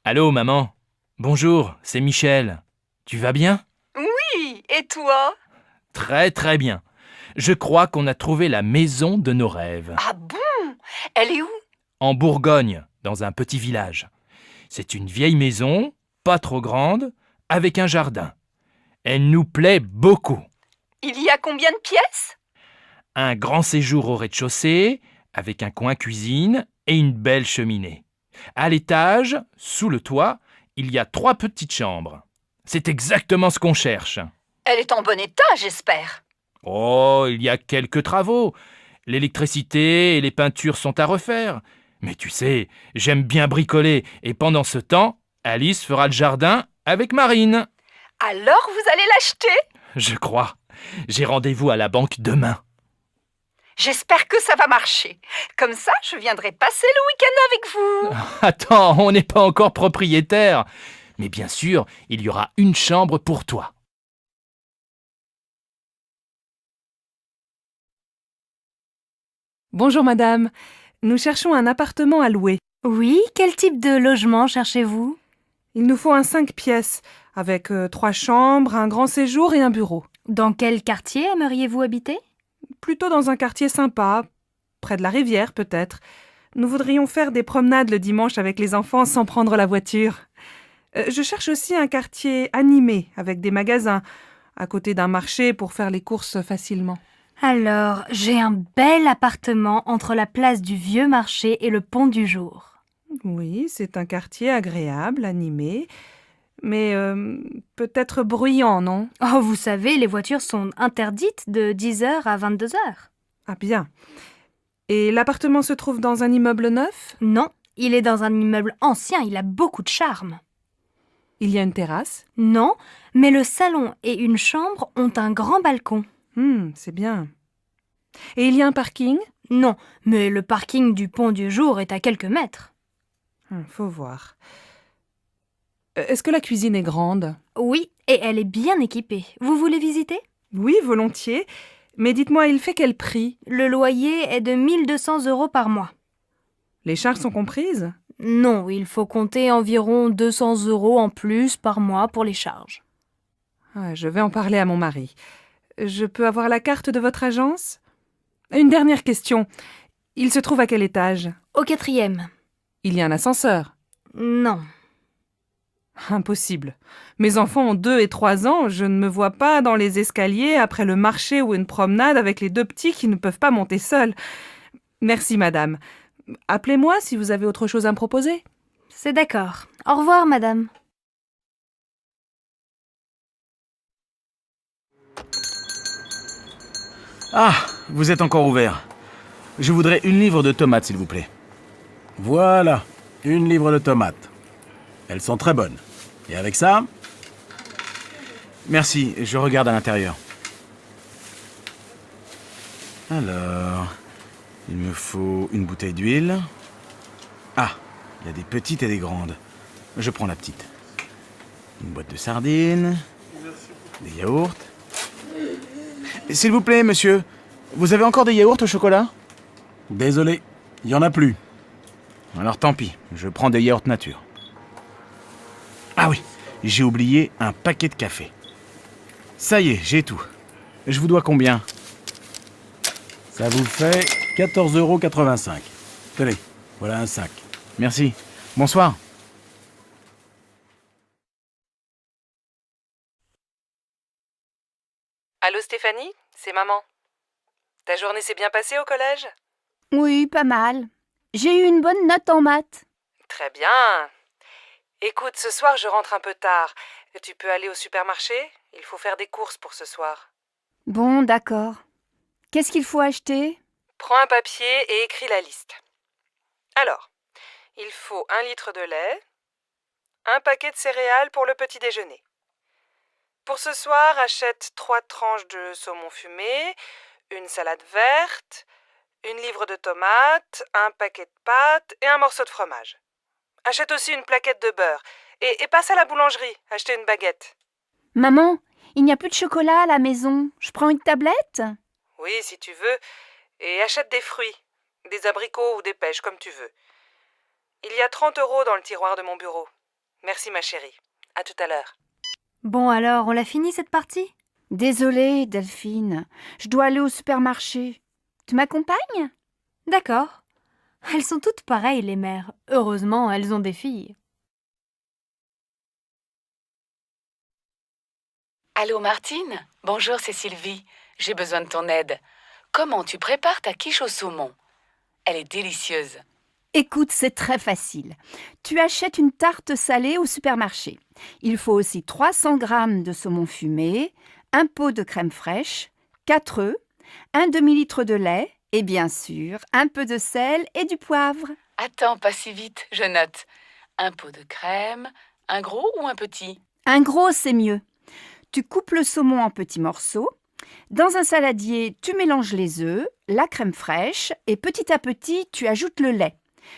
Allô, maman. Bonjour, c'est Michel. Tu vas bien? Oui, et toi? Très très bien. Je crois qu'on a trouvé la maison de nos rêves. Ah bon? Elle est où? En Bourgogne, dans un petit village. C'est une vieille maison, pas trop grande, avec un jardin. Elle nous plaît beaucoup. Il y a combien de pièces? Un grand séjour au rez-de-chaussée, avec un coin cuisine et une belle cheminée. À l'étage, sous le toit, il y a 3 petites chambres. C'est exactement ce qu'on cherche. Elle est en bon état, j'espère. Oh, il y a quelques travaux. L'électricité et les peintures sont à refaire. Mais tu sais, j'aime bien bricoler et pendant ce temps, Alice fera le jardin avec Marine. Alors vous allez l'acheter? Je crois. J'ai rendez-vous à la banque demain. J'espère que ça va marcher. Comme ça, je viendrai passer le week-end avec vous. Attends, on n'est pas encore propriétaire. Mais bien sûr, il y aura une chambre pour toi. Bonjour madame, nous cherchons un appartement à louer. Oui, quel type de logement cherchez-vous? Il nous faut un 5 pièces, avec 3 chambres, un grand séjour et un bureau. Dans quel quartier aimeriez-vous habiter? Plutôt dans un quartier sympa, près de la rivière peut-être. Nous voudrions faire des promenades le dimanche avec les enfants sans prendre la voiture. Je cherche aussi un quartier animé, avec des magasins, à côté d'un marché pour faire les courses facilement. Alors, j'ai un bel appartement entre la place du Vieux Marché et le Pont du Jour. Oui, c'est un quartier agréable, animé, mais peut-être bruyant, non? Oh, vous savez, les voitures sont interdites de 10h à 22h. Ah bien. Et l'appartement se trouve dans un immeuble neuf? Non, il est dans un immeuble ancien, il a beaucoup de charme. Il y a une terrasse? Non, mais le salon et une chambre ont un grand balcon. C'est bien. Et il y a un parking? Non, mais le parking du Pont du Jour est à quelques mètres. Faut voir. Est-ce que la cuisine est grande? Oui, et elle est bien équipée. Vous voulez visiter? Oui, volontiers. Mais dites-moi, il fait quel prix? Le loyer est de 1200 € par mois. Les charges sont comprises? Non, il faut compter environ 200 € en plus par mois pour les charges. Je vais en parler à mon mari. Je peux avoir la carte de votre agence? Une dernière question. Il se trouve à quel étage? Au 4e. Il y a un ascenseur? Non. Impossible. Mes enfants ont 2 et 3 ans, je ne me vois pas dans les escaliers après le marché ou une promenade avec les 2 petits qui ne peuvent pas monter seuls. Merci madame. Appelez-moi si vous avez autre chose à me proposer. C'est d'accord. Au revoir, madame. Ah, vous êtes encore ouvert. Je voudrais 1 livre de tomates, s'il vous plaît. Voilà, 1 livre de tomates. Elles sont très bonnes. Et avec ça? Merci, je regarde à l'intérieur. Alors, il me faut une bouteille d'huile. Ah, il y a des petites et des grandes. Je prends la petite. Une boîte de sardines. Des yaourts. S'il vous plaît, monsieur, vous avez encore des yaourts au chocolat? Désolé, il n'y en a plus. Alors tant pis, je prends des yaourts nature. Ah oui, j'ai oublié un paquet de café. Ça y est, j'ai tout. Je vous dois combien? Ça vous fait 14,85 €. Tenez, voilà un sac. Merci. Bonsoir. Allô Stéphanie, c'est maman. Ta journée s'est bien passée au collège? Oui, pas mal. J'ai eu une bonne note en maths. Très bien. Écoute, ce soir je rentre un peu tard. Tu peux aller au supermarché? Il faut faire des courses pour ce soir. Bon, d'accord. Qu'est-ce qu'il faut acheter? Prends un papier et écris la liste. Alors, il faut 1 litre de lait, un paquet de céréales pour le petit déjeuner. Pour ce soir, achète 3 tranches de saumon fumé, une salade verte, 1 livre de tomates, un paquet de pâtes et un morceau de fromage. Achète aussi une plaquette de beurre et passe à la boulangerie, acheter une baguette. Maman, il n'y a plus de chocolat à la maison. Je prends une tablette? Oui, si tu veux, et achète des fruits, des abricots ou des pêches, comme tu veux. Il y a 30 € dans le tiroir de mon bureau. Merci ma chérie. À tout à l'heure. Bon alors, on l'a fini cette partie? Désolée, Delphine. Je dois aller au supermarché. Tu m'accompagnes? D'accord. Elles sont toutes pareilles, les mères. Heureusement, elles ont des filles. Allô Martine? Bonjour, c'est Sylvie. J'ai besoin de ton aide. Comment tu prépares ta quiche au saumon? Elle est délicieuse. Écoute, c'est très facile. Tu achètes une tarte salée au supermarché. Il faut aussi 300 g de saumon fumé, un pot de crème fraîche, 4 œufs, un demi-litre de lait et bien sûr, un peu de sel et du poivre. Attends, pas si vite, je note. Un pot de crème, un gros ou un petit? Un gros, c'est mieux. Tu coupes le saumon en petits morceaux. Dans un saladier, tu mélanges les œufs, la crème fraîche et petit à petit, tu ajoutes le lait.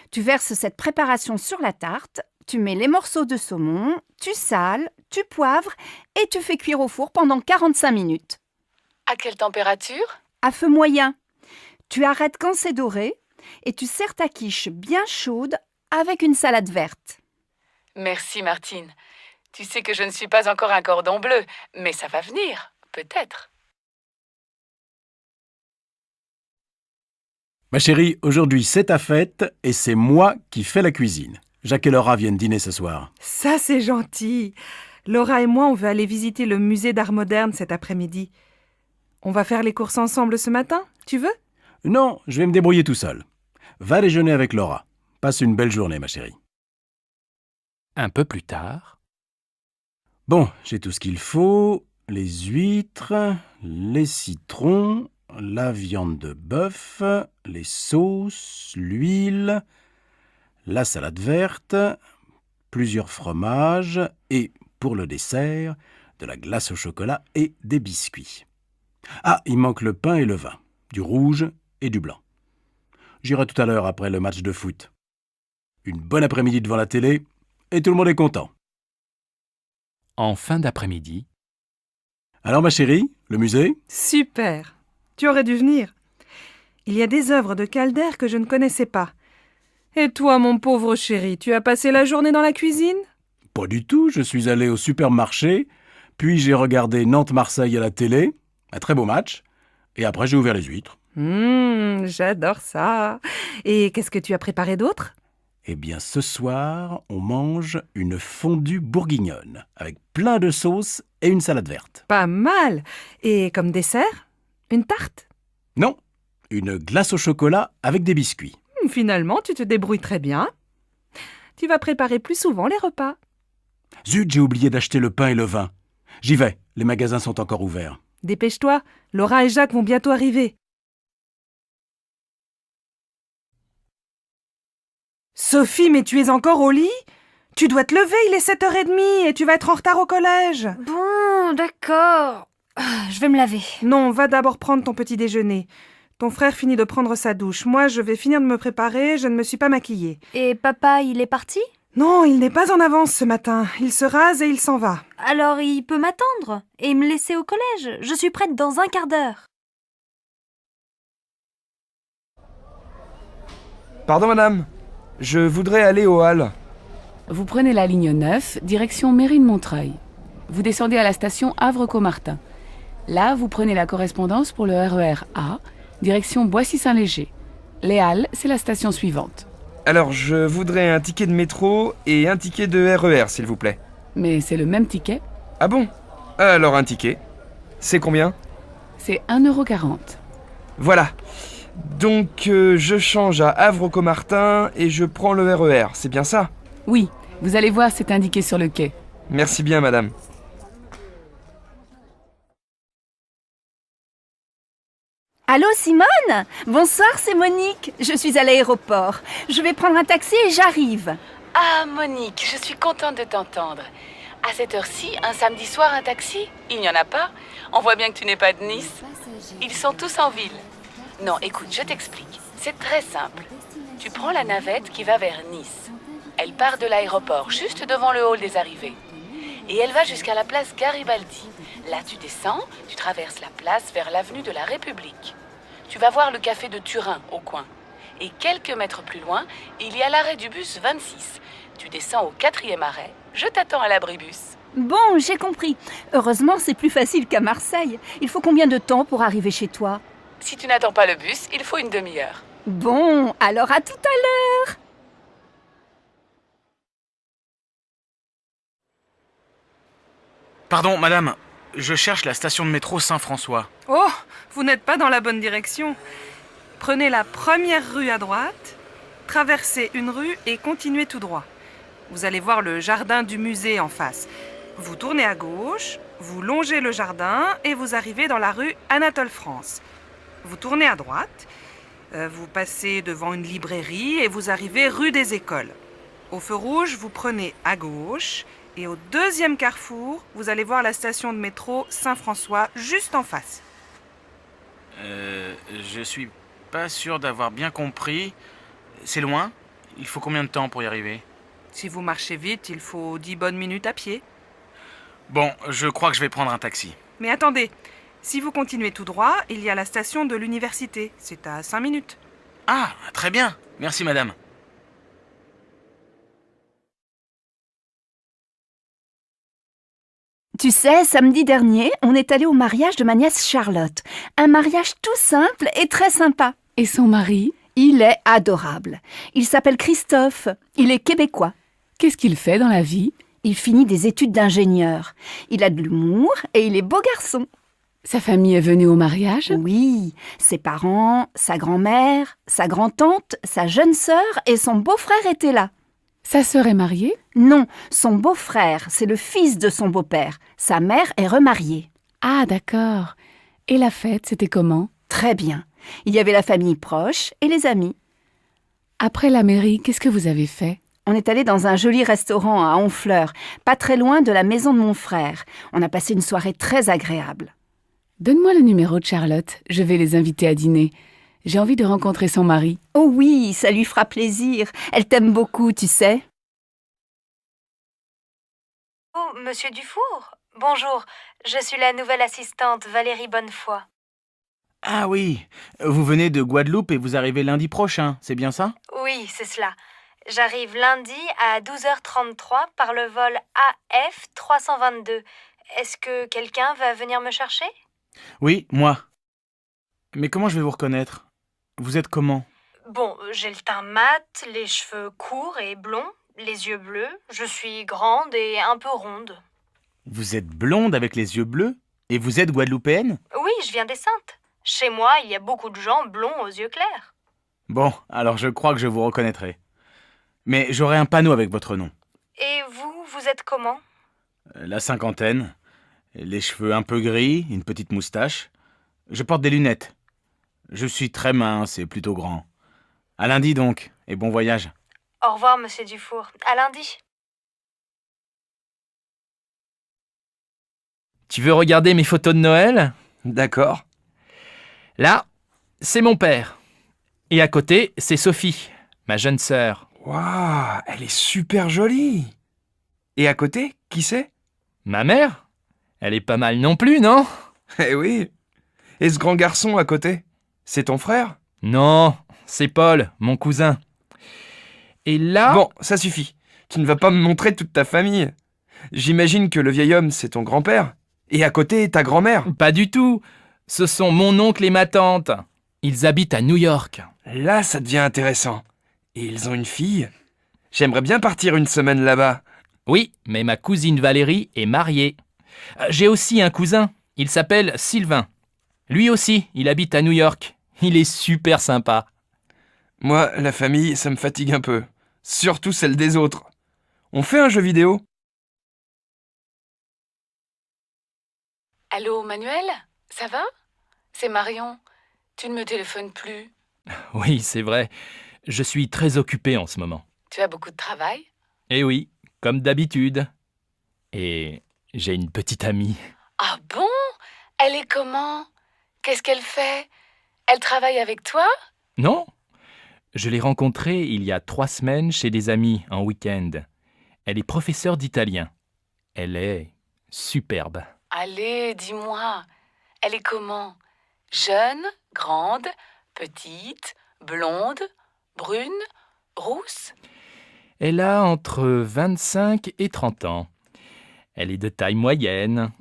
Tu verses cette préparation sur la tarte, tu mets les morceaux de saumon, tu sales, tu poivres et tu fais cuire au four pendant 45 minutes. À quelle température? À feu moyen. Tu arrêtes quand c'est doré et tu sers ta quiche bien chaude avec une salade verte. Merci Martine. Tu sais que je ne suis pas encore un cordon bleu, mais ça va venir, peut-être. Ma chérie, aujourd'hui c'est ta fête et c'est moi qui fais la cuisine. Jacques et Laura viennent dîner ce soir. Ça, c'est gentil. Laura et moi, on veut aller visiter le musée d'art moderne cet après-midi. On va faire les courses ensemble ce matin, tu veux? Non, je vais me débrouiller tout seul. Va déjeuner avec Laura. Passe une belle journée, ma chérie. Un peu plus tard, Bon, j'ai tout ce qu'il faut. Les huîtres, les citrons, la viande de bœuf, les sauces, l'huile, la salade verte, plusieurs fromages et, pour le dessert, de la glace au chocolat et des biscuits. Ah, il manque le pain et le vin, du rouge et du blanc. J'irai tout à l'heure après le match de foot. Une bonne après-midi devant la télé et tout le monde est content. en fin d'après-midi, Alors ma chérie, le musée? Super. Tu aurais dû venir. Il y a des œuvres de Calder que je ne connaissais pas. Et toi, mon pauvre chéri, tu as passé la journée dans la cuisine? Pas du tout, je suis allé au supermarché, puis j'ai regardé Nantes-Marseille à la télé, un très beau match, et après j'ai ouvert les huîtres. J'adore ça. Et qu'est-ce que tu as préparé d'autre? Eh bien ce soir, on mange une fondue bourguignonne, avec plein de sauces et une salade verte. Pas mal. Et comme dessert? Une tarte? Non, une glace au chocolat avec des biscuits. Finalement, tu te débrouilles très bien. Tu vas préparer plus souvent les repas. Zut, j'ai oublié d'acheter le pain et le vin. J'y vais, les magasins sont encore ouverts. Dépêche-toi, Laura et Jacques vont bientôt arriver. Sophie, mais tu es encore au lit? Tu dois te lever, il est 7h30 et tu vas être en retard au collège. Bon, d'accord. Je vais me laver. Non, va d'abord prendre ton petit déjeuner. Ton frère finit de prendre sa douche. Moi, je vais finir de me préparer, je ne me suis pas maquillée. Et papa, il est parti? Non, il n'est pas en avance ce matin. Il se rase et il s'en va. Alors il peut m'attendre et me laisser au collège. Je suis prête dans un quart d'heure. Pardon madame, je voudrais aller au hall. Vous prenez la ligne 9, direction Mairie de Montreuil. Vous descendez à la station Havre-Caumartin. Là, vous prenez la correspondance pour le RER A, direction Boissy-Saint-Léger. Les Halles, c'est la station suivante. Alors je voudrais un ticket de métro et un ticket de RER s'il vous plaît. Mais c'est le même ticket, Ah bon? Alors un ticket. C'est combien? c'est 1,40 €. Voilà. Donc je change à Havre-Caumartin et je prends le RER, c'est bien ça? Oui, vous allez voir, c'est indiqué sur le quai. Merci bien madame. Allô Simone? Bonsoir, c'est Monique. Je suis à l'aéroport. Je vais prendre un taxi et j'arrive. Ah, Monique, je suis contente de t'entendre. À cette heure-ci, un samedi soir, un taxi? Il n'y en a pas? On voit bien que tu n'es pas de Nice. Ils sont tous en ville. Non, écoute, je t'explique. C'est très simple. Tu prends la navette qui va vers Nice. Elle part de l'aéroport, juste devant le hall des arrivées. Et elle va jusqu'à la place Garibaldi. Là, tu descends, tu traverses la place vers l'avenue de la République. Tu vas voir le café de Turin, au coin. Et quelques mètres plus loin, il y a l'arrêt du bus 26. Tu descends au 4e arrêt. Je t'attends à l'abribus. Bon, j'ai compris. Heureusement, c'est plus facile qu'à Marseille. Il faut combien de temps pour arriver chez toi? Si tu n'attends pas le bus, il faut une demi-heure. Bon, alors à tout à l'heure. Pardon, madame, je cherche la station de métro Saint-François. Oh, vous n'êtes pas dans la bonne direction. Prenez la première rue à droite, traversez une rue et continuez tout droit. Vous allez voir le jardin du musée en face. Vous tournez à gauche, vous longez le jardin et vous arrivez dans la rue Anatole France. Vous tournez à droite, vous passez devant une librairie et vous arrivez rue des Écoles. Au feu rouge, vous prenez à gauche et au deuxième carrefour, vous allez voir la station de métro Saint-François juste en face. Je suis pas sûr d'avoir bien compris. C'est loin? Il faut combien de temps pour y arriver? Si vous marchez vite, il faut 10 bonnes minutes à pied. Bon, je crois que je vais prendre un taxi. Mais attendez, si vous continuez tout droit, il y a la station de l'université. C'est à 5 minutes. Ah, très bien. Merci, madame. Tu sais, samedi dernier, on est allé au mariage de ma nièce Charlotte. Un mariage tout simple et très sympa. Et son mari? Il est adorable. Il s'appelle Christophe. Il est québécois. Qu'est-ce qu'il fait dans la vie? Il finit des études d'ingénieur. Il a de l'humour et il est beau garçon. Sa famille est venue au mariage? Oui, ses parents, sa grand-mère, sa grand-tante, sa jeune sœur et son beau-frère étaient là. Sa sœur est mariée? Non, son beau-frère, c'est le fils de son beau-père. Sa mère est remariée. Ah, d'accord. Et la fête, c'était comment? Très bien. Il y avait la famille proche et les amis. Après la mairie, qu'est-ce que vous avez fait? On est allé dans un joli restaurant à Honfleur, pas très loin de la maison de mon frère. On a passé une soirée très agréable. Donne-moi le numéro de Charlotte, je vais les inviter à dîner. J'ai envie de rencontrer son mari. Oh oui, ça lui fera plaisir. Elle t'aime beaucoup, tu sais. Oh, monsieur Dufour, bonjour. Je suis la nouvelle assistante Valérie Bonnefoy. Ah oui, vous venez de Guadeloupe et vous arrivez lundi prochain, c'est bien ça? Oui, c'est cela. J'arrive lundi à 12h33 par le vol AF 322. Est-ce que quelqu'un va venir me chercher? Oui, moi. Mais comment je vais vous reconnaître? Vous êtes comment? Bon, j'ai le teint mat, les cheveux courts et blonds, les yeux bleus. Je suis grande et un peu ronde. Vous êtes blonde avec les yeux bleus? Et vous êtes guadeloupéenne? Oui, je viens des Saintes. Chez moi, il y a beaucoup de gens blonds aux yeux clairs. Bon, alors je crois que je vous reconnaîtrai. Mais j'aurai un panneau avec votre nom. Et vous êtes comment? La cinquantaine, les cheveux un peu gris, une petite moustache. Je porte des lunettes. Je suis très mince et plutôt grand. À lundi donc, et bon voyage. Au revoir, monsieur Dufour. À lundi. Tu veux regarder mes photos de Noël? D'accord. Là, c'est mon père. Et à côté, c'est Sophie, ma jeune sœur. Waouh, elle est super jolie. Et à côté, qui c'est? Ma mère? Elle est pas mal non plus, non? Eh oui. Et ce grand garçon à côté, c'est ton frère? Non, c'est Paul, mon cousin. Et là... Bon, ça suffit. Tu ne vas pas me montrer toute ta famille. J'imagine que le vieil homme, c'est ton grand-père. Et à côté, ta grand-mère. Pas du tout. Ce sont mon oncle et ma tante. Ils habitent à New York. Là, ça devient intéressant. Et ils ont une fille? J'aimerais bien partir une semaine là-bas. Oui, mais ma cousine Valérie est mariée. J'ai aussi un cousin. Il s'appelle Sylvain. Lui aussi, il habite à New York. Il est super sympa. Moi, la famille, ça me fatigue un peu. Surtout celle des autres. On fait un jeu vidéo? Allô, Manuel? Ça va? C'est Marion. Tu ne me téléphones plus. Oui, c'est vrai. Je suis très occupé en ce moment. Tu as beaucoup de travail? Eh oui, comme d'habitude. Et j'ai une petite amie. Ah bon? Elle est comment? Qu'est-ce qu'elle fait? Elle travaille avec toi? Non, je l'ai rencontrée il y a 3 semaines chez des amis en week-end. Elle est professeure d'italien. Elle est superbe. Allez, dis-moi. Elle est comment? Jeune, grande, petite, blonde, brune, rousse? Elle a entre 25 et 30 ans. Elle est de taille moyenne.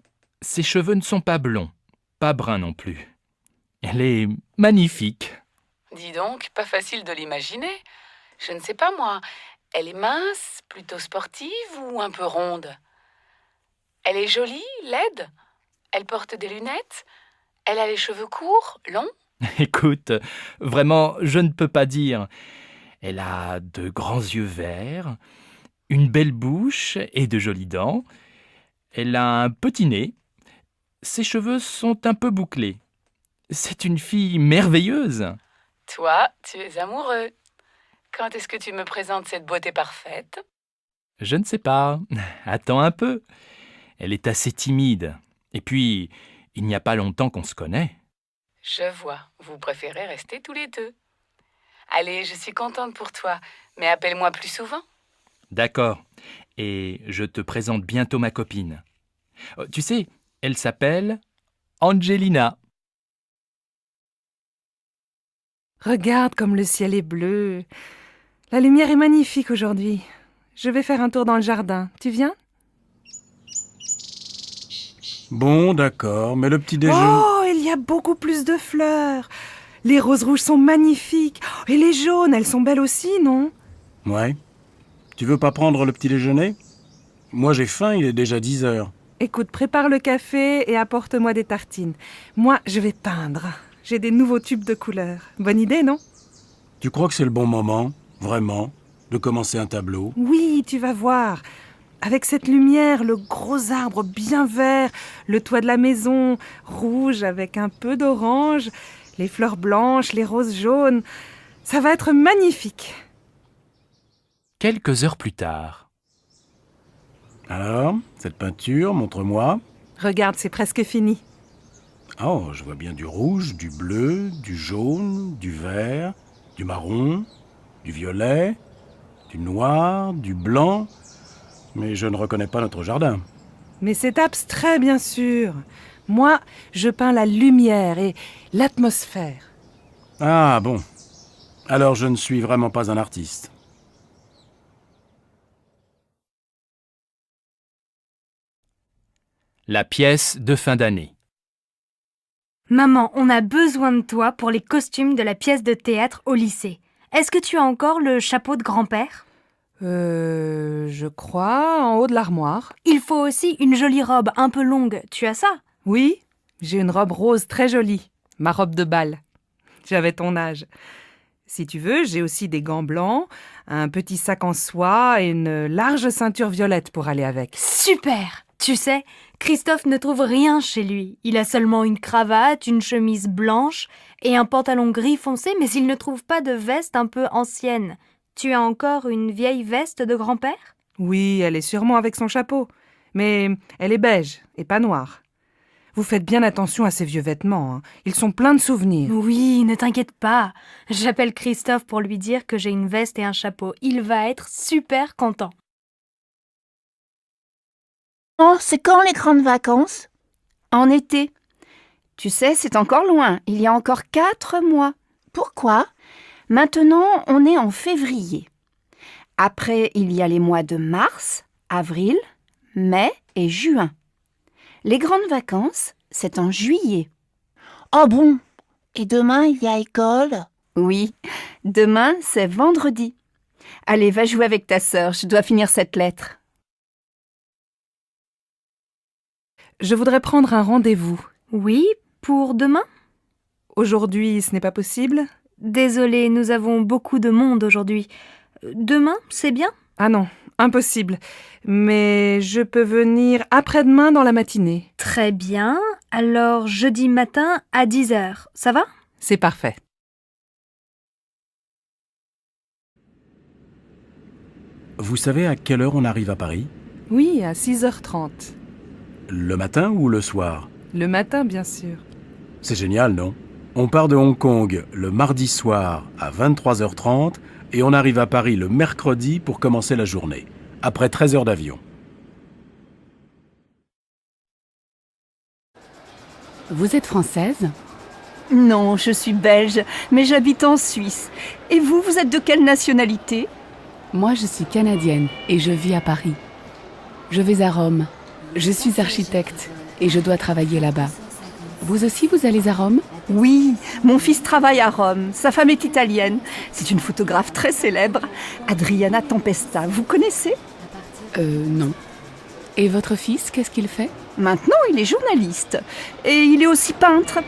Ses cheveux ne sont pas blonds, pas bruns non plus. Elle est magnifique. Dis donc, pas facile de l'imaginer. Je ne sais pas moi. Elle est mince, plutôt sportive ou un peu ronde? Elle est jolie, laide? Elle porte des lunettes? Elle a les cheveux courts, longs? Écoute, vraiment, je ne peux pas dire. Elle a de grands yeux verts, une belle bouche et de jolies dents. Elle a un petit nez. Ses cheveux sont un peu bouclés. C'est une fille merveilleuse. Toi, tu es amoureux. Quand est-ce que tu me présentes cette beauté parfaite? Je ne sais pas. Attends un peu. Elle est assez timide. Et puis, il n'y a pas longtemps qu'on se connaît. Je vois, vous préférez rester tous les deux. Allez, je suis contente pour toi, mais appelle-moi plus souvent. D'accord. Et je te présente bientôt ma copine. Tu sais, elle s'appelle Angelina. Regarde comme le ciel est bleu. La lumière est magnifique aujourd'hui. Je vais faire un tour dans le jardin. Tu viens? Bon, d'accord, mais le petit déjeuner... Oh, il y a beaucoup plus de fleurs. Les roses rouges sont magnifiques. Et les jaunes, elles sont belles aussi, non? Ouais. Tu veux pas prendre le petit déjeuner? Moi j'ai faim, il est déjà 10 heures. Écoute, prépare le café et apporte-moi des tartines. Moi, je vais peindre. J'ai des nouveaux tubes de couleurs. Bonne idée, non? Tu crois que c'est le bon moment, vraiment, de commencer un tableau? Oui, tu vas voir. Avec cette lumière, le gros arbre bien vert, le toit de la maison, rouge avec un peu d'orange, les fleurs blanches, les roses jaunes. Ça va être magnifique. Quelques heures plus tard. Alors, cette peinture, montre-moi. Regarde, c'est presque fini. Oh, je vois bien du rouge, du bleu, du jaune, du vert, du marron, du violet, du noir, du blanc. Mais je ne reconnais pas notre jardin. Mais c'est abstrait, bien sûr. Moi, je peins la lumière et l'atmosphère. Ah bon. Alors je ne suis vraiment pas un artiste. La pièce de fin d'année. Maman, on a besoin de toi pour les costumes de la pièce de théâtre au lycée. Est-ce que tu as encore le chapeau de grand-père? Je crois, en haut de l'armoire. Il faut aussi une jolie robe un peu longue. Tu as ça? Oui, j'ai une robe rose très jolie. Ma robe de bal. J'avais ton âge. Si tu veux, j'ai aussi des gants blancs, un petit sac en soie et une large ceinture violette pour aller avec. Super! Tu sais, Christophe ne trouve rien chez lui. Il a seulement une cravate, une chemise blanche et un pantalon gris foncé, mais il ne trouve pas de veste un peu ancienne. Tu as encore une vieille veste de grand-père? Oui, elle est sûrement avec son chapeau. Mais elle est beige et pas noire. Vous faites bien attention à ces vieux vêtements, hein. Ils sont pleins de souvenirs. Oui, ne t'inquiète pas. J'appelle Christophe pour lui dire que j'ai une veste et un chapeau. Il va être super content. Oh, c'est quand les grandes vacances? En été. Tu sais, c'est encore loin. Il y a encore 4 mois. Pourquoi? Maintenant, on est en février. Après, il y a les mois de mars, avril, mai et juin. Les grandes vacances, c'est en juillet. Oh bon? Et demain, il y a école? Oui, demain, c'est vendredi. Allez, va jouer avec ta sœur, je dois finir cette lettre. Je voudrais prendre un rendez-vous. Oui, pour demain? Aujourd'hui, ce n'est pas possible? Désolée, nous avons beaucoup de monde aujourd'hui. Demain, c'est bien? Ah non, impossible. Mais je peux venir après-demain dans la matinée. Très bien. Alors, jeudi matin à 10h, ça va? C'est parfait. Vous savez à quelle heure on arrive à Paris? Oui, à 6h30. Le matin ou le soir? Le matin, bien sûr. C'est génial, non? On part de Hong Kong le mardi soir à 23h30 et on arrive à Paris le mercredi pour commencer la journée, après 13 heures d'avion. Vous êtes française? Non, je suis belge, mais j'habite en Suisse. Et vous, vous êtes de quelle nationalité? Moi, je suis canadienne et je vis à Paris. Je vais à Rome. Je suis architecte et je dois travailler là-bas. Vous aussi, vous allez à Rome? Oui, mon fils travaille à Rome. Sa femme est italienne. C'est une photographe très célèbre, Adriana Tempesta. Vous connaissez? Non. Et votre fils, qu'est-ce qu'il fait? Maintenant, il est journaliste. Et il est aussi peintre.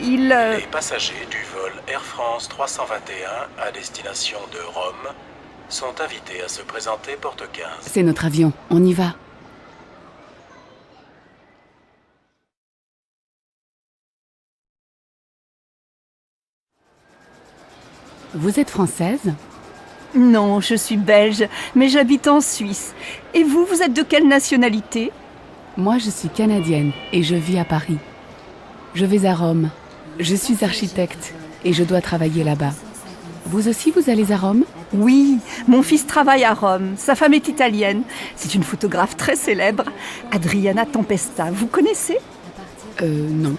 Les passagers du vol Air France 321 à destination de Rome sont invités à se présenter porte 15. C'est notre avion, on y va. Vous êtes française? Non, je suis belge, mais j'habite en Suisse. Et vous, vous êtes de quelle nationalité? Moi, je suis canadienne et je vis à Paris. Je vais à Rome. Je suis architecte et je dois travailler là-bas. Vous aussi, vous allez à Rome? Oui, mon fils travaille à Rome. Sa femme est italienne. C'est une photographe très célèbre, Adriana Tempesta. Vous connaissez? Non.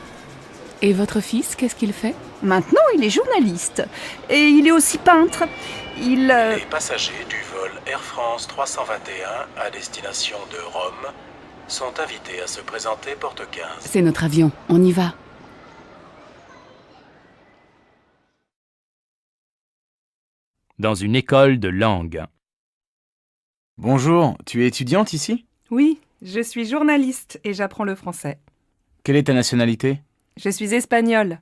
Et votre fils, qu'est-ce qu'il fait? Maintenant, il est journaliste. Et il est aussi peintre. Les passagers du vol Air France 321 à destination de Rome sont invités à se présenter porte 15. C'est notre avion, on y va. Dans une école de langue. Bonjour, tu es étudiante ici? Oui, je suis journaliste et j'apprends le français. Quelle est ta nationalité? Je suis espagnole.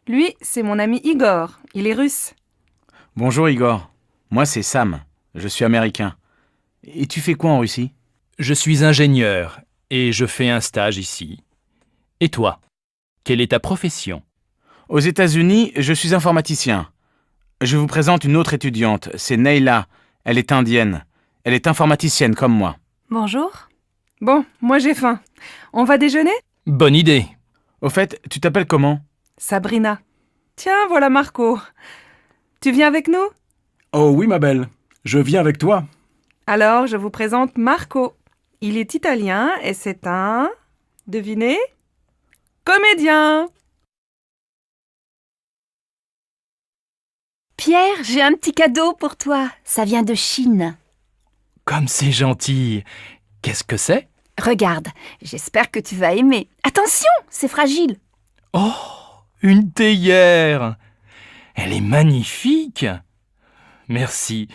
Lui, c'est mon ami Igor. Il est russe. Bonjour Igor. Moi c'est Sam. Je suis américain. Et tu fais quoi en Russie? Je suis ingénieur et je fais un stage ici. Et toi? Quelle est ta profession? Aux États-Unis, je suis informaticien. Je vous présente une autre étudiante, c'est Neila. Elle est indienne. Elle est informaticienne comme moi. Bonjour. Bon, moi j'ai faim. On va déjeuner? Bonne idée. Au fait, tu t'appelles comment? Sabrina. Tiens, voilà Marco. Tu viens avec nous? Oh oui, ma belle. Je viens avec toi. Alors, je vous présente Marco. Il est italien et c'est un... Devinez? Comédien! Pierre, j'ai un petit cadeau pour toi. Ça vient de Chine. Comme c'est gentil. Qu'est-ce que c'est? Regarde, j'espère que tu vas aimer. Attention, c'est fragile. Oh, une théière. Elle est magnifique. Merci,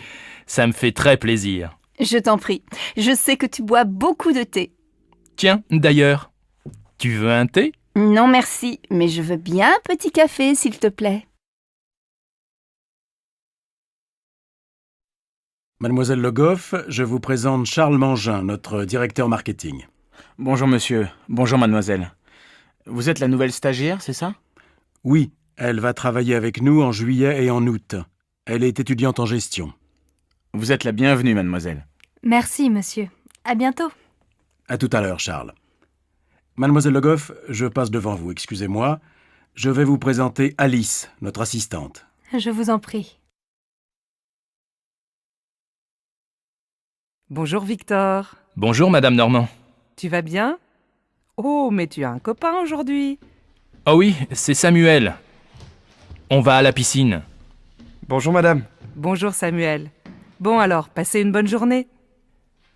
ça me fait très plaisir. Je t'en prie, je sais que tu bois beaucoup de thé. Tiens, d'ailleurs, tu veux un thé? Non merci, mais je veux bien un petit café, s'il te plaît. Mademoiselle Le Goff, je vous présente Charles Mangin, notre directeur marketing. Bonjour monsieur, bonjour mademoiselle. Vous êtes la nouvelle stagiaire, c'est ça? Oui, elle va travailler avec nous en juillet et en août. Elle est étudiante en gestion. Vous êtes la bienvenue, mademoiselle. Merci, monsieur. À bientôt. À tout à l'heure, Charles. Mademoiselle Le Goff, je passe devant vous, excusez-moi. Je vais vous présenter Alice, notre assistante. Je vous en prie. Bonjour Victor. Bonjour, Madame Normand. Tu vas bien? Oh, mais tu as un copain aujourd'hui. Oh oui, c'est Samuel. On va à la piscine. Bonjour madame. Bonjour Samuel. Bon alors, passez une bonne journée.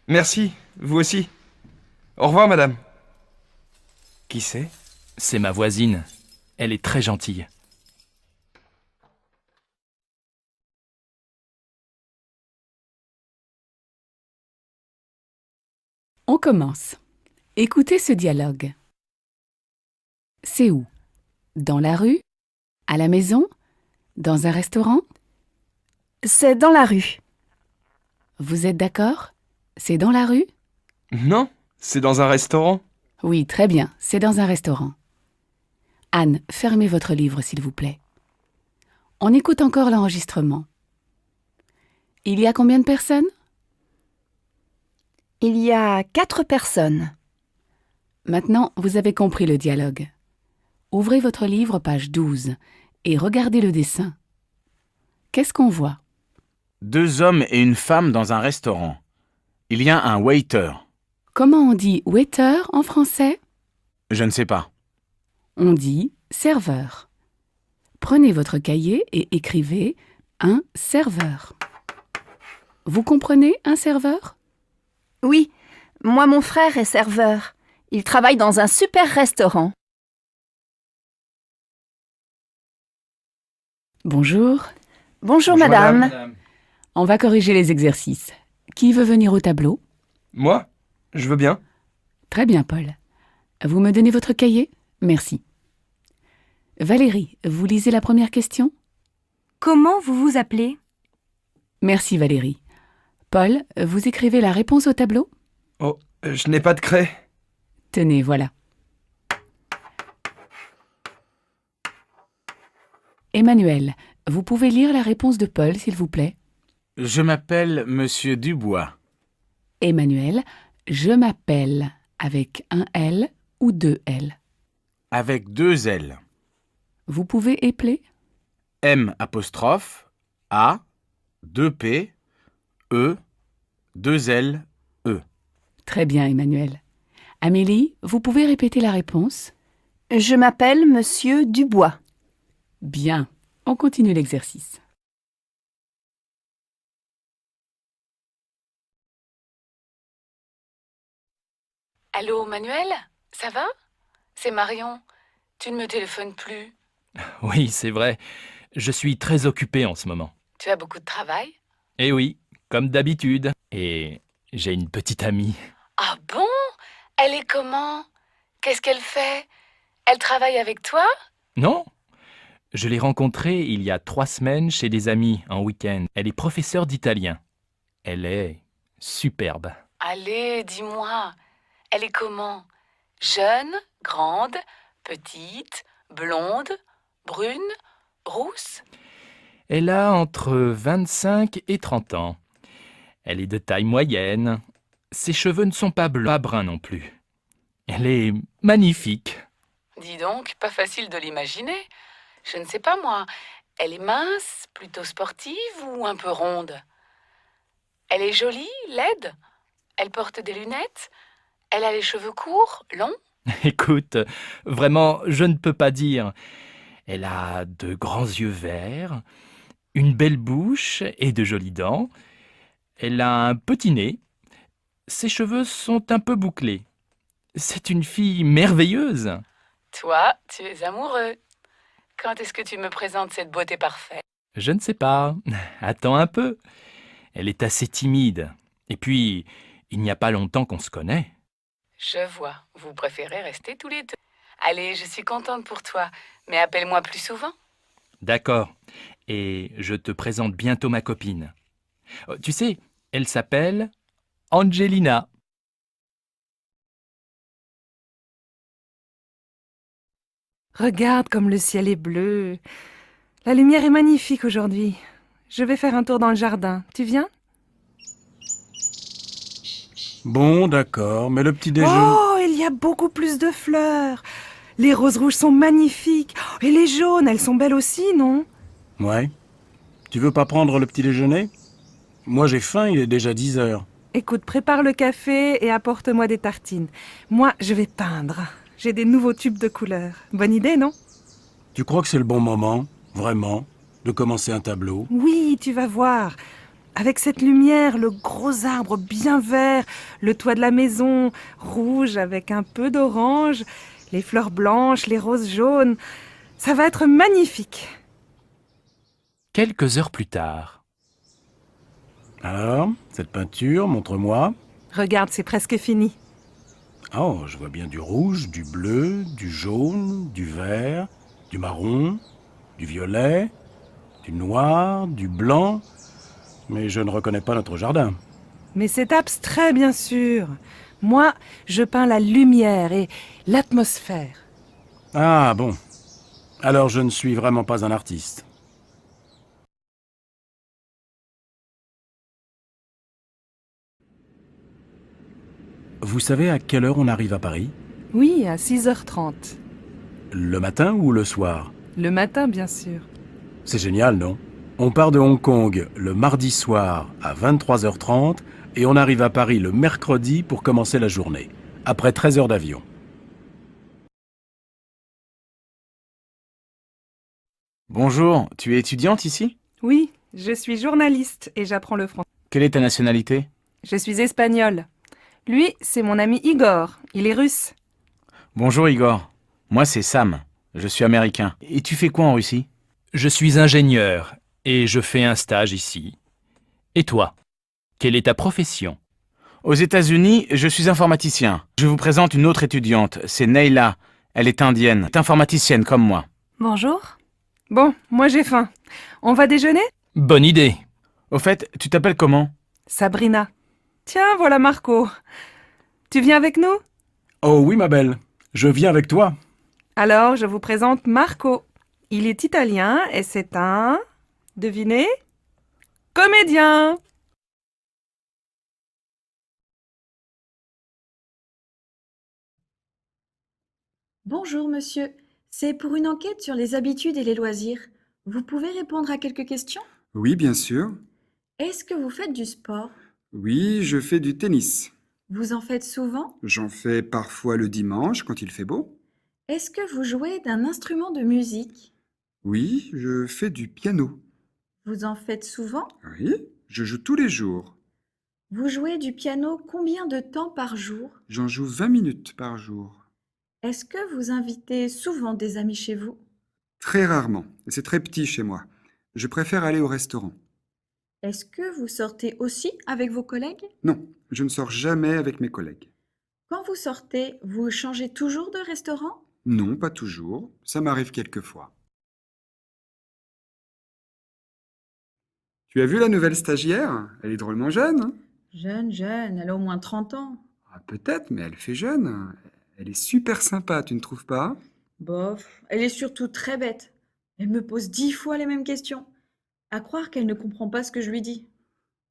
Merci, vous aussi. Au revoir madame. Qui c'est? C'est ma voisine. Elle est très gentille. On commence. Écoutez ce dialogue. C'est où? Dans la rue? À la maison? Dans un restaurant? C'est dans la rue. Vous êtes d'accord? C'est dans la rue? Non, c'est dans un restaurant. Oui, très bien, c'est dans un restaurant. Anne, fermez votre livre, s'il vous plaît. On écoute encore l'enregistrement. Il y a combien de personnes? Il y a 4 personnes. Maintenant, vous avez compris le dialogue. Ouvrez votre livre, page 12, et regardez le dessin. Qu'est-ce qu'on voit? 2 hommes et une femme dans un restaurant. Il y a un waiter. Comment on dit waiter en français? Je ne sais pas. On dit serveur. Prenez votre cahier et écrivez un serveur. Vous comprenez un serveur? Oui, moi mon frère est serveur. Il travaille dans un super restaurant. Bonjour. Bonjour madame. On va corriger les exercices. Qui veut venir au tableau? Moi? Je veux bien. Très bien, Paul. Vous me donnez votre cahier? Merci. Valérie, vous lisez la première question? Comment vous vous appelez? Merci, Valérie. Paul, vous écrivez la réponse au tableau? Oh, je n'ai pas de craie. Tenez, voilà. Emmanuel, vous pouvez lire la réponse de Paul, s'il vous plaît? Je m'appelle Monsieur Dubois. Emmanuel, je m'appelle avec un L ou deux L? Avec 2 L. Vous pouvez épeler? M apostrophe A 2 P E 2 L E. Très bien, Emmanuel. Amélie, vous pouvez répéter la réponse? Je m'appelle Monsieur Dubois. Bien, on continue l'exercice. Allô, Manuel? Ça va? C'est Marion. Tu ne me téléphones plus. Oui, c'est vrai. Je suis très occupé en ce moment. Tu as beaucoup de travail? Eh oui, comme d'habitude. Et j'ai une petite amie. Ah bon? Elle est comment? Qu'est-ce qu'elle fait? Elle travaille avec toi? Non? Je l'ai rencontrée il y a 3 semaines chez des amis en week-end. Elle est professeure d'italien. Elle est superbe. Allez, dis-moi. Elle est comment? Jeune, grande, petite, blonde, brune, rousse? Elle a entre 25 et 30 ans. Elle est de taille moyenne. Ses cheveux ne sont pas bleus, pas bruns non plus. Elle est magnifique. Dis donc, pas facile de l'imaginer. Je ne sais pas moi. Elle est mince, plutôt sportive ou un peu ronde? Elle est jolie, laide? Elle porte des lunettes? Elle a les cheveux courts, longs? Écoute, vraiment, je ne peux pas dire. Elle a de grands yeux verts, une belle bouche et de jolies dents. Elle a un petit nez. Ses cheveux sont un peu bouclés. C'est une fille merveilleuse. Toi, tu es amoureux. Quand est-ce que tu me présentes cette beauté parfaite? Je ne sais pas. Attends un peu. Elle est assez timide. Et puis, il n'y a pas longtemps qu'on se connaît. Je vois, vous préférez rester tous les deux. Allez, je suis contente pour toi, mais appelle-moi plus souvent. D'accord. Et je te présente bientôt ma copine. Tu sais, elle s'appelle Angelina. Regarde comme le ciel est bleu. La lumière est magnifique aujourd'hui. Je vais faire un tour dans le jardin. Tu viens? Bon, d'accord, mais le petit déjeuner... Oh, il y a beaucoup plus de fleurs. Les roses rouges sont magnifiques. Et les jaunes, elles sont belles aussi, non? Ouais. Tu veux pas prendre le petit déjeuner? Moi j'ai faim, il est déjà 10 heures. Écoute, prépare le café et apporte-moi des tartines. Moi, je vais peindre. J'ai des nouveaux tubes de couleurs. Bonne idée, non? Tu crois que c'est le bon moment, vraiment, de commencer un tableau? Oui, tu vas voir. Avec cette lumière, le gros arbre bien vert, le toit de la maison, rouge avec un peu d'orange, les fleurs blanches, les roses jaunes. Ça va être magnifique. Quelques heures plus tard. Alors, cette peinture, montre-moi. Regarde, c'est presque fini. Oh, je vois bien du rouge, du bleu, du jaune, du vert, du marron, du violet, du noir, du blanc. Mais je ne reconnais pas notre jardin. Mais c'est abstrait, bien sûr. Moi, je peins la lumière et l'atmosphère. Ah bon. Alors je ne suis vraiment pas un artiste. Vous savez à quelle heure on arrive à Paris? Oui, à 6h30. Le matin ou le soir? Le matin, bien sûr. C'est génial, non? On part de Hong Kong le mardi soir à 23h30 et on arrive à Paris le mercredi pour commencer la journée, après 13 heures d'avion. Bonjour, tu es étudiante ici? Oui, je suis journaliste et j'apprends le français. Quelle est ta nationalité? Je suis espagnole. Lui, c'est mon ami Igor. Il est russe. Bonjour Igor. Moi c'est Sam. Je suis américain. Et tu fais quoi en Russie? Je suis ingénieur et je fais un stage ici. Et toi? Quelle est ta profession? Aux États-Unis, je suis informaticien. Je vous présente une autre étudiante. C'est Neila. Elle est indienne. Elle est informaticienne comme moi. Bonjour. Bon, moi j'ai faim. On va déjeuner? Bonne idée. Au fait, tu t'appelles comment? Sabrina. Tiens, voilà Marco. Tu viens avec nous? Oh oui, ma belle. Je viens avec toi. Alors, je vous présente Marco. Il est italien et c'est un... Devinez? Comédien! Bonjour monsieur, c'est pour une enquête sur les habitudes et les loisirs. Vous pouvez répondre à quelques questions? Oui, bien sûr. Est-ce que vous faites du sport? Oui, je fais du tennis. Vous en faites souvent? J'en fais parfois le dimanche quand il fait beau. Est-ce que vous jouez d'un instrument de musique? Oui, je fais du piano. Vous en faites souvent? Oui, je joue tous les jours. Vous jouez du piano combien de temps par jour? J'en joue 20 minutes par jour. Est-ce que vous invitez souvent des amis chez vous? Très rarement. C'est très petit chez moi. Je préfère aller au restaurant. Est-ce que vous sortez aussi avec vos collègues? Non, je ne sors jamais avec mes collègues. Quand vous sortez, vous changez toujours de restaurant? Non, pas toujours. Ça m'arrive quelquefois. Tu as vu la nouvelle stagiaire? Elle est drôlement jeune, hein? Jeune, elle a au moins 30 ans. Ah, peut-être, mais elle fait jeune. Elle est super sympa, tu ne trouves pas? Bof, elle est surtout très bête. Elle me pose 10 fois les mêmes questions. À croire qu'elle ne comprend pas ce que je lui dis.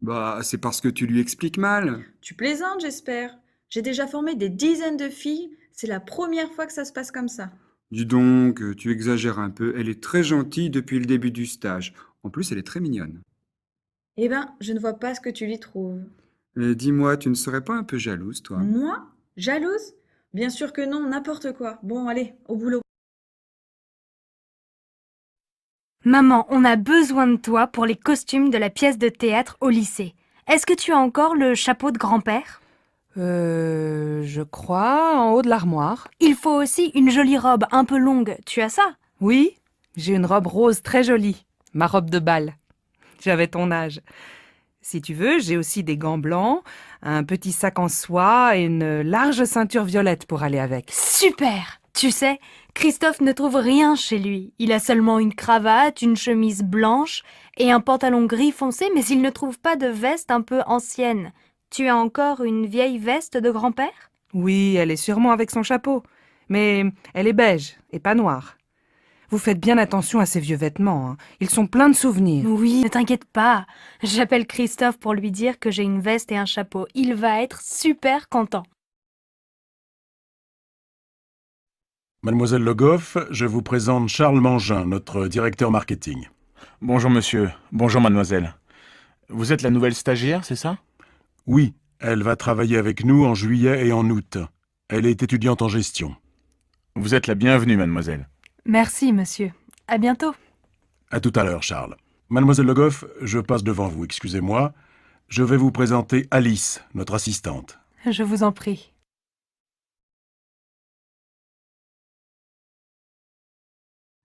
Bah, c'est parce que tu lui expliques mal. Tu plaisantes, j'espère. J'ai déjà formé des dizaines de filles. C'est la première fois que ça se passe comme ça. Dis donc, tu exagères un peu. Elle est très gentille depuis le début du stage. En plus, elle est très mignonne. Eh ben, je ne vois pas ce que tu lui trouves. Mais dis-moi, tu ne serais pas un peu jalouse, toi? Moi? Jalouse? Bien sûr que non, n'importe quoi. Bon, allez, au boulot. Maman, on a besoin de toi pour les costumes de la pièce de théâtre au lycée. Est-ce que tu as encore le chapeau de grand-père? Je crois, en haut de l'armoire. Il faut aussi une jolie robe un peu longue. Tu as ça? Oui, j'ai une robe rose très jolie. Ma robe de bal. J'avais ton âge. Si tu veux, j'ai aussi des gants blancs, un petit sac en soie et une large ceinture violette pour aller avec. Super! Tu sais, Christophe ne trouve rien chez lui. Il a seulement une cravate, une chemise blanche et un pantalon gris foncé, mais il ne trouve pas de veste un peu ancienne. Tu as encore une vieille veste de grand-père? Oui, elle est sûrement avec son chapeau. Mais elle est beige et pas noire. Vous faites bien attention à ces vieux vêtements, hein. Ils sont pleins de souvenirs. Oui, ne t'inquiète pas. J'appelle Christophe pour lui dire que j'ai une veste et un chapeau. Il va être super content. Mademoiselle Le Goff, je vous présente Charles Mangin, notre directeur marketing. Bonjour monsieur. Bonjour mademoiselle. Vous êtes la nouvelle stagiaire, c'est ça? Oui, elle va travailler avec nous en juillet et en août. Elle est étudiante en gestion. Vous êtes la bienvenue, mademoiselle. Merci, monsieur. À bientôt. À tout à l'heure, Charles. Mademoiselle Le Goff, je passe devant vous, excusez-moi. Je vais vous présenter Alice, notre assistante. Je vous en prie.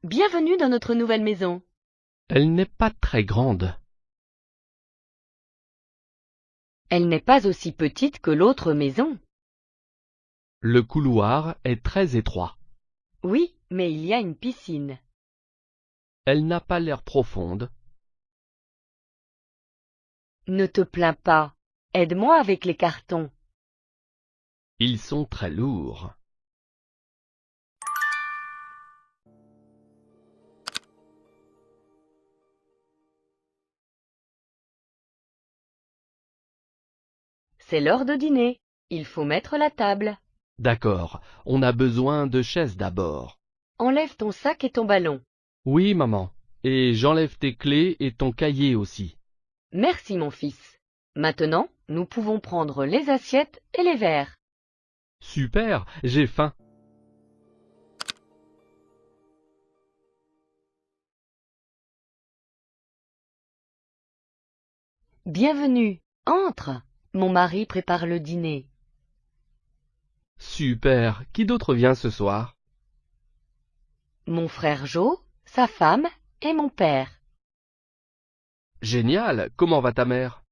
Bienvenue dans notre nouvelle maison. Elle n'est pas très grande. Elle n'est pas aussi petite que l'autre maison. Le couloir est très étroit. Oui, mais il y a une piscine. Elle n'a pas l'air profonde. Ne te plains pas. Aide-moi avec les cartons. Ils sont très lourds. C'est l'heure de dîner. Il faut mettre la table. D'accord, on a besoin de chaises d'abord. Enlève ton sac et ton ballon. Oui, maman. Et j'enlève tes clés et ton cahier aussi. Merci, mon fils. Maintenant, nous pouvons prendre les assiettes et les verres. Super, j'ai faim. Bienvenue. Entre. Mon mari prépare le dîner. Super. Qui d'autre vient ce soir? Mon frère Jo, sa femme et mon père. Génial. Comment va ta mère?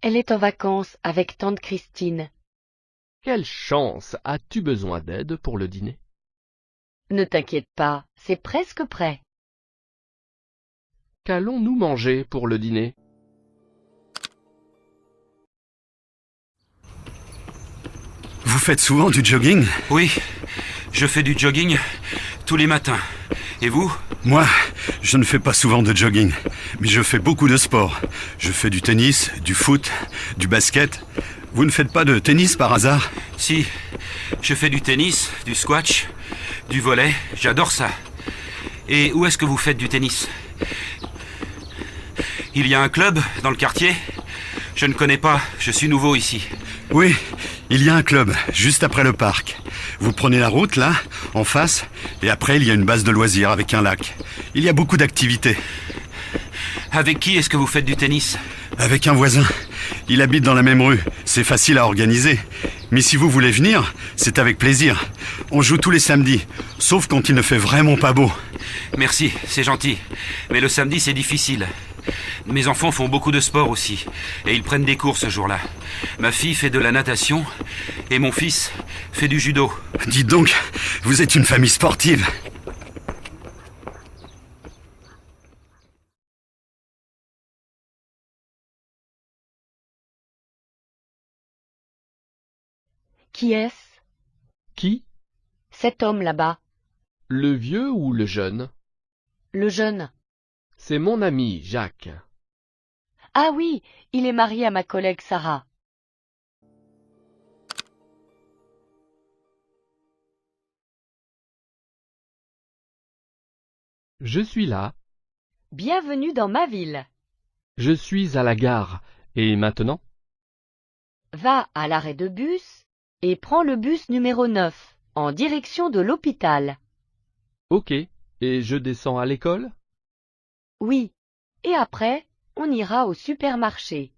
Elle est en vacances avec tante Christine. Quelle chance! As-tu besoin d'aide pour le dîner? Ne t'inquiète pas, c'est presque prêt. Qu'allons-nous manger pour le dîner? Vous faites souvent du jogging? Oui, je fais du jogging tous les matins. Et vous? Moi, je ne fais pas souvent de jogging, mais je fais beaucoup de sport. Je fais du tennis, du foot, du basket. Vous ne faites pas de tennis par hasard? Si, je fais du tennis, du squash, du volley, j'adore ça. Et où est-ce que vous faites du tennis? Il y a un club dans le quartier? Je ne connais pas, je suis nouveau ici. Oui, il y a un club, juste après le parc. Vous prenez la route, là, en face, et après il y a une base de loisirs avec un lac. Il y a beaucoup d'activités. Avec qui est-ce que vous faites du tennis? Avec un voisin. Il habite dans la même rue, c'est facile à organiser. Mais si vous voulez venir, c'est avec plaisir. On joue tous les samedis, sauf quand il ne fait vraiment pas beau. Merci, c'est gentil. Mais le samedi, c'est difficile. Mes enfants font beaucoup de sport aussi, et ils prennent des cours ce jour-là. Ma fille fait de la natation, et mon fils fait du judo. Dites donc, vous êtes une famille sportive. Qui est-ce? Qui? Cet homme là-bas. Le vieux ou le jeune? Le jeune. C'est mon ami, Jacques. Ah oui, il est marié à ma collègue Sarah. Je suis là. Bienvenue dans ma ville. Je suis à la gare. Et maintenant? Va à l'arrêt de bus et prends le bus numéro 9 en direction de l'hôpital. Ok. Et je descends à l'école? Oui. Et après, on ira au supermarché.